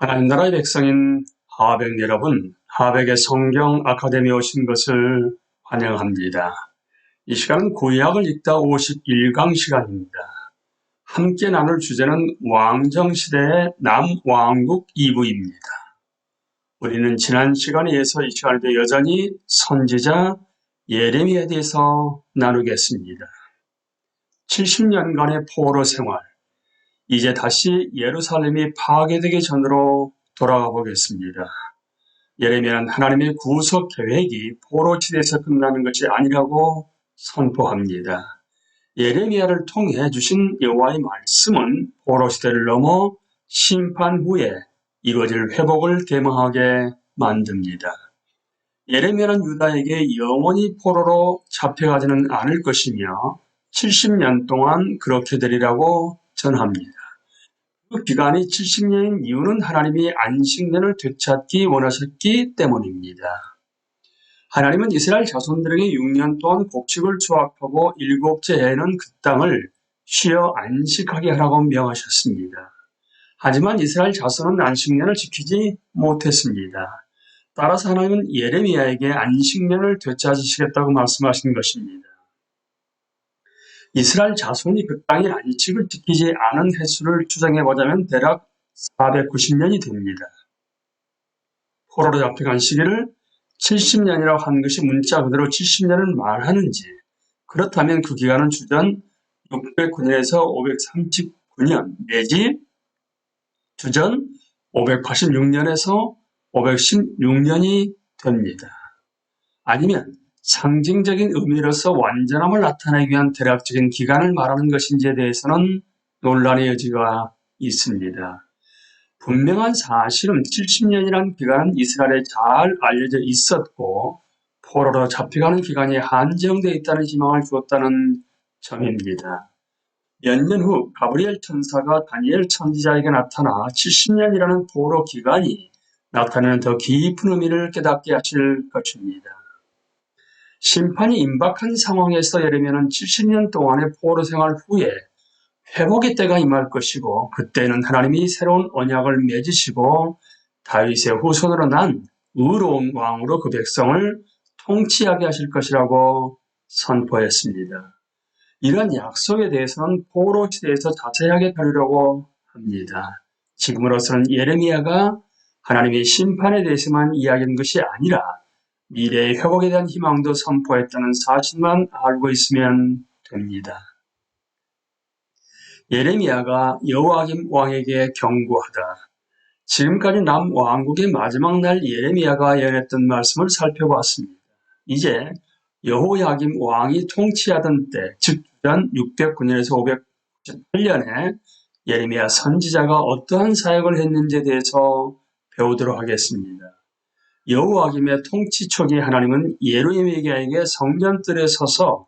하나님 나라의 백성인 하백 여러분, 하백의 성경 아카데미에 오신 것을 환영합니다. 이 시간은 구약을 읽다 51강 시간입니다. 함께 나눌 주제는 왕정시대의 남왕국 2부입니다. 우리는 지난 시간에 이어서 이 시간에도 여전히 선지자 예레미야에 대해서 나누겠습니다. 70년간의 포로 생활, 이제 다시 예루살렘이 파괴되기 전으로 돌아가 보겠습니다. 예레미야는 하나님의 구속 계획이 포로 시대에서 끝나는 것이 아니라고 선포합니다. 예레미야를 통해 주신 여호와의 말씀은 포로 시대를 넘어 심판 후에 이루어질 회복을 계명하게 만듭니다. 예레미야는 유다에게 영원히 포로로 잡혀가지는 않을 것이며 70년 동안 그렇게 되리라고 전합니다. 그 기간이 70년인 이유는 하나님이 안식년을 되찾기 원하셨기 때문입니다. 하나님은 이스라엘 자손들에게 6년 동안 곡식을 수확하고 7째 해에는 그 땅을 쉬어 안식하게 하라고 명하셨습니다. 하지만 이스라엘 자손은 안식년을 지키지 못했습니다. 따라서 하나님은 예레미야에게 안식년을 되찾으시겠다고 말씀하신 것입니다. 이스라엘 자손이 그 땅의 안식을 지키지 않은 횟수를 추정해보자면 대략 490년이 됩니다. 포로로 잡혀간 시기를 70년이라고 한 것이 문자 그대로 70년을 말하는지, 그렇다면 그 기간은 주전 609년에서 539년 내지 주전 586년에서 516년이 됩니다. 아니면 상징적인 의미로서 완전함을 나타내기 위한 대략적인 기간을 말하는 것인지에 대해서는 논란의 여지가 있습니다. 분명한 사실은 70년이라는 기간은 이스라엘에 잘 알려져 있었고 포로로 잡혀가는 기간이 한정되어 있다는 희망을 주었다는 점입니다. 몇 년 후 가브리엘 천사가 다니엘 선지자에게 나타나 70년이라는 포로 기간이 나타내는 더 깊은 의미를 깨닫게 하실 것입니다. 심판이 임박한 상황에서 예레미야는 70년 동안의 포로 생활 후에 회복의 때가 임할 것이고, 그때는 하나님이 새로운 언약을 맺으시고 다윗의 후손으로 난 의로운 왕으로 그 백성을 통치하게 하실 것이라고 선포했습니다. 이런 약속에 대해서는 포로 시대에서 자세하게 다루려고 합니다. 지금으로서는 예레미야가 하나님의 심판에 대해서만 이야기한 것이 아니라 미래의 회복에 대한 희망도 선포했다는 사실만 알고 있으면 됩니다. 예레미야가 여호야김 왕에게 경고하다. 지금까지 남왕국의 마지막 날 예레미야가 예언했던 말씀을 살펴봤습니다. 이제 여호야김 왕이 통치하던 때, 즉 주전 609년에서 598년에 예레미야 선지자가 어떠한 사역을 했는지에 대해서 배우도록 하겠습니다. 여호야김의 통치 초기에 하나님은 예레미야에게 성전뜰에 서서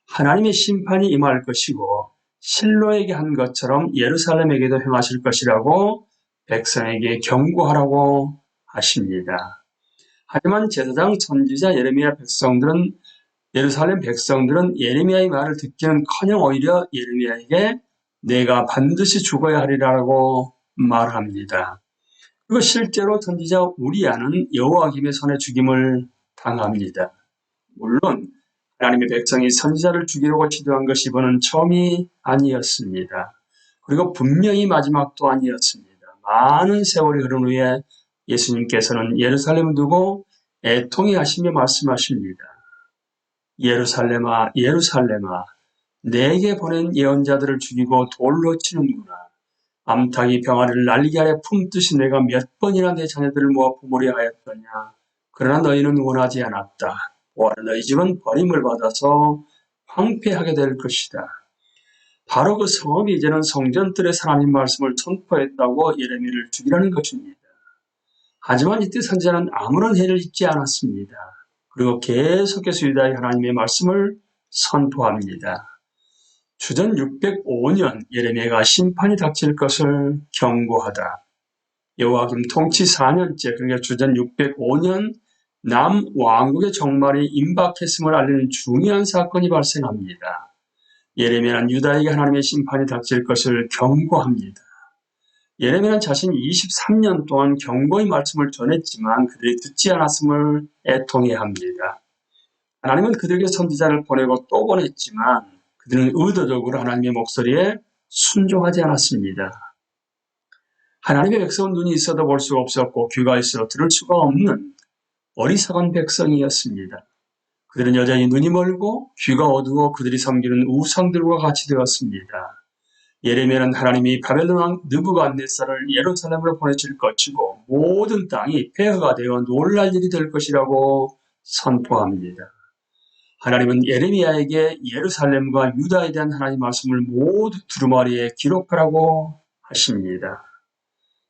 하나님의 심판이 임할 것이고 실로에게 한 것처럼 예루살렘에게도 행하실 것이라고 백성에게 경고하라고 하십니다. 하지만 제사장 선지자 예루살렘 백성들은 예레미야의 말을 듣기는커녕 오히려 예레미야에게 내가 반드시 죽어야 하리라고 말합니다. 그리고 실제로 선지자 우리야는 여호야김의 손에 죽임을 당합니다. 물론 하나님의 백성이 선지자를 죽이려고 시도한 것이 이번은 처음이 아니었습니다. 그리고 분명히 마지막도 아니었습니다. 많은 세월이 흐른 후에 예수님께서는 예루살렘을 두고 애통해 하시며 말씀하십니다. 예루살렘아, 예루살렘아, 내게 보낸 예언자들을 죽이고 돌로 치는구나. 암탉이 병아리를 날리게 하여 품듯이 내가 몇 번이나 내 자녀들을 모아 부모려 하였더냐. 그러나 너희는 원하지 않았다. 보아라, 너희 집은 버림을 받아서 황폐하게 될 것이다. 바로 그 성읍이 이제는 성전뜰에서 하나님 말씀을 선포했다고 예레미야를 죽이라는 것입니다. 하지만 이때 선지자는 아무런 해를 입지 않았습니다. 그리고 계속해서 유다의 하나님의 말씀을 선포합니다. 주전 605년 예레미야가 심판이 닥칠 것을 경고하다. 여호야김 통치 4년째, 그러니까 주전 605년 남왕국의 종말이 임박했음을 알리는 중요한 사건이 발생합니다. 예레미야는 유다에게 하나님의 심판이 닥칠 것을 경고합니다. 예레미야는 자신이 23년 동안 경고의 말씀을 전했지만 그들이 듣지 않았음을 애통해합니다. 하나님은 그들에게 선지자를 보내고 또 보냈지만 그들은 의도적으로 하나님의 목소리에 순종하지 않았습니다. 하나님의 백성은 눈이 있어도 볼 수가 없었고 귀가 있어도 들을 수가 없는 어리석은 백성이었습니다. 그들은 여전히 눈이 멀고 귀가 어두워 그들이 섬기는 우상들과 같이 되었습니다. 예레미야는 하나님이 바벨론 왕 느부갓네살을 예루살렘으로 보내실 것이고 모든 땅이 폐허가 되어 놀랄 일이 될 것이라고 선포합니다. 하나님은 예레미야에게 예루살렘과 유다에 대한 하나님의 말씀을 모두 두루마리에 기록하라고 하십니다.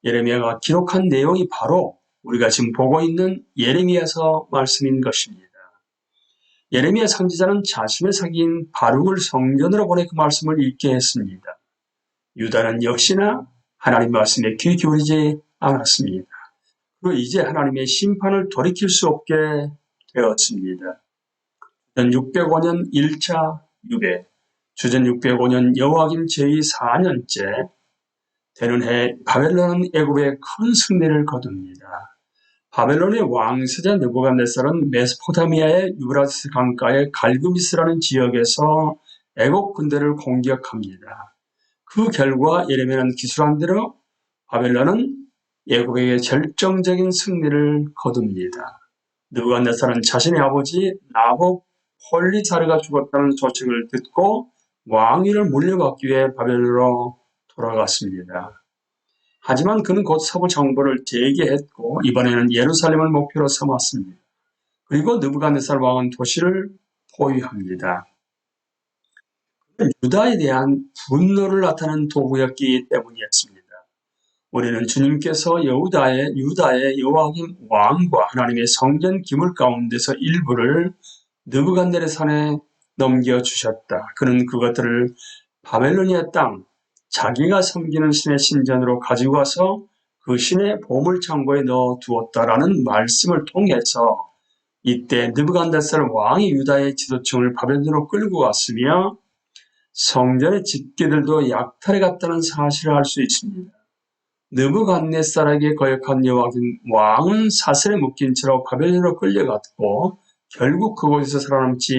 예레미야가 기록한 내용이 바로 우리가 지금 보고 있는 예레미야서 말씀인 것입니다. 예레미야 선지자는 자신의 사기인 바룩을 성전으로 보내 그 말씀을 읽게 했습니다. 유다는 역시나 하나님 말씀에 귀 기울이지 않았습니다. 그리고 이제 하나님의 심판을 돌이킬 수 없게 되었습니다. 주전 605년 1차 유배, 주전 605년 여호와김 제4년째 되는 해 바벨론은 애굽에 큰 승리를 거둡니다. 바벨론의 왕세자 느부갓네살은 메소포타미아의 유브라데스 강가의 갈그미스라는 지역에서 애굽 군대를 공격합니다. 그 결과 예레미야는 기술한 대로 바벨론은 애굽에게 결정적인 승리를 거둡니다. 느부갓네살은 자신의 아버지 나부콜리사르가 죽었다는 소식을 듣고 왕위를 물려받기 위해 바벨론으로 돌아갔습니다. 하지만 그는 곧 서부 정부를 재개했고 이번에는 예루살렘을 목표로 삼았습니다. 그리고 느부갓네살 왕은 도시를 포위합니다. 유다에 대한 분노를 나타내는 도구였기 때문이었습니다. 우리는 주님께서 유다의 여호와김 왕과 하나님의 성전 기물 가운데서 일부를 느부갓네살에 넘겨주셨다. 그는 그것들을 바벨로니아 땅, 자기가 섬기는 신의 신전으로 가지고 와서 그 신의 보물창고에 넣어두었다라는 말씀을 통해서 이때 느부갓네살 왕이 유다의 지도층을 바벨론으로 끌고 갔으며 성전의 집기들도 약탈해 갔다는 사실을 알 수 있습니다. 느부갓네살에게 거역한 여호와김 왕은 사슬에 묶인 채로 바벨론으로 끌려갔고 결국 그곳에서 살아남지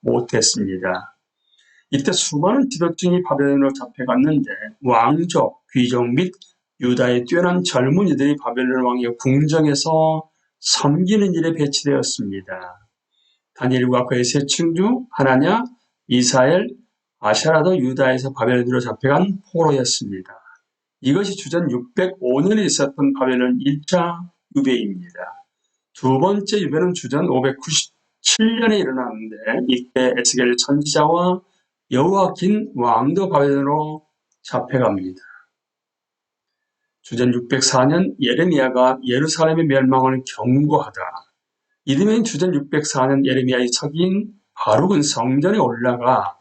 못했습니다. 이때 수많은 지도층이 바벨론으로 잡혀갔는데 왕족, 귀족 및 유다의 뛰어난 젊은이들이 바벨론 왕의 궁정에서 섬기는 일에 배치되었습니다. 다니엘과 그의 세 친구 하나냐, 미사엘, 아샤라도 유다에서 바벨론으로 잡혀간 포로였습니다. 이것이 주전 605년에 있었던 바벨론 1차 유배입니다. 두 번째 유배는 주전 597년에 일어났는데 이때 에스겔 선지자와 여호와긴 왕도 바벨론으로 잡혀갑니다. 주전 604년 예레미야가 예루살렘의 멸망을 경고하다. 이듬해인 주전 604년 예레미야의 서기인 바룩은 성전에 올라가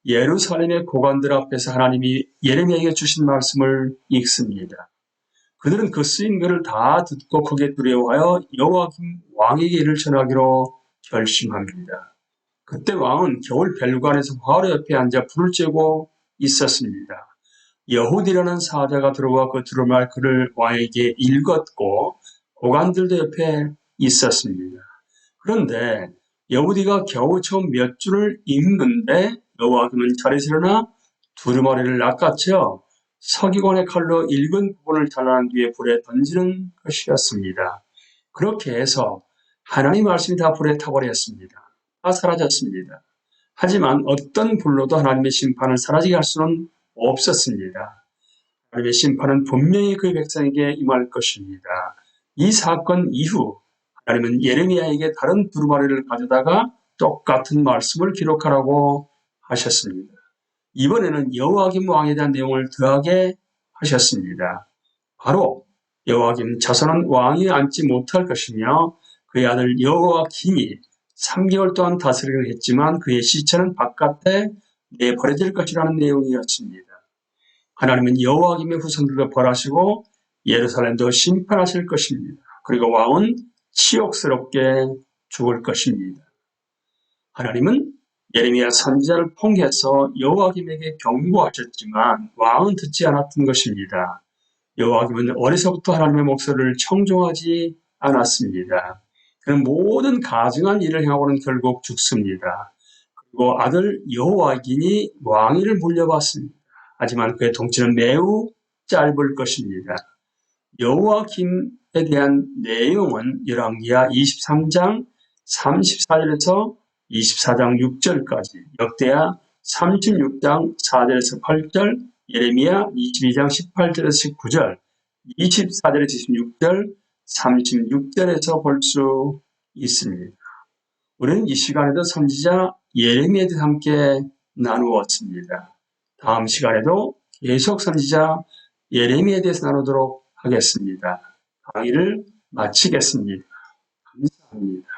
예루살렘의 고관들 앞에서 하나님이 예레미야에게 주신 말씀을 읽습니다. 그들은 그 쓰인 글을 다 듣고 크게 두려워하여 여호와김 왕에게 이를 전하기로 결심합니다. 그때 왕은 겨울 별관에서 화로 옆에 앉아 불을 쬐고 있었습니다. 여훗이라는 사자가 들어와 그 두루마리 글을 왕에게 읽었고 고관들도 옆에 있었습니다. 그런데 여훗이가 겨우 처음 몇 줄을 읽는데 여호와김은 자리에서 일어나 두루마리를 낚아채어 서기관의 칼로 읽은 부분을 잘라낸 뒤에 불에 던지는 것이었습니다. 그렇게 해서 하나님 말씀이 다 불에 타버렸습니다. 다 사라졌습니다. 하지만 어떤 불로도 하나님의 심판을 사라지게 할 수는 없었습니다. 하나님의 심판은 분명히 그의 백성에게 임할 것입니다. 이 사건 이후 하나님은 예레미야에게 다른 두루마리를 가져다가 똑같은 말씀을 기록하라고 하셨습니다. 이번에는 여호와김 왕에 대한 내용을 더하게 하셨습니다. 바로 여호와김 자손은 왕위에 앉지 못할 것이며 그의 아들 여호와김이 3개월 동안 다스리기를 했지만 그의 시체는 바깥에 내버려질 것이라는 내용이었습니다. 하나님은 여호와김의 후손들도 벌하시고 예루살렘도 심판하실 것입니다. 그리고 왕은 치욕스럽게 죽을 것입니다. 하나님은 예레미야 선지자를 통해서 여호와김에게 경고하셨지만 왕은 듣지 않았던 것입니다. 여호와김은 어려서부터 하나님의 목소리를 청종하지 않았습니다. 그는 모든 가증한 일을 행하고는 결국 죽습니다. 그리고 아들 여호와긴이 왕위를 물려받습니다. 하지만 그의 통치는 매우 짧을 것입니다. 여호와김에 대한 내용은 열왕기하 23장 34절에서 24장 6절까지, 역대하 36장 4절에서 8절, 예레미야 22장 18절에서 19절, 24절에서 26절, 36절에서 볼 수 있습니다. 우리는 이 시간에도 선지자 예레미야에 대해서 함께 나누었습니다. 다음 시간에도 계속 선지자 예레미야에 대해서 나누도록 하겠습니다. 강의를 마치겠습니다. 감사합니다.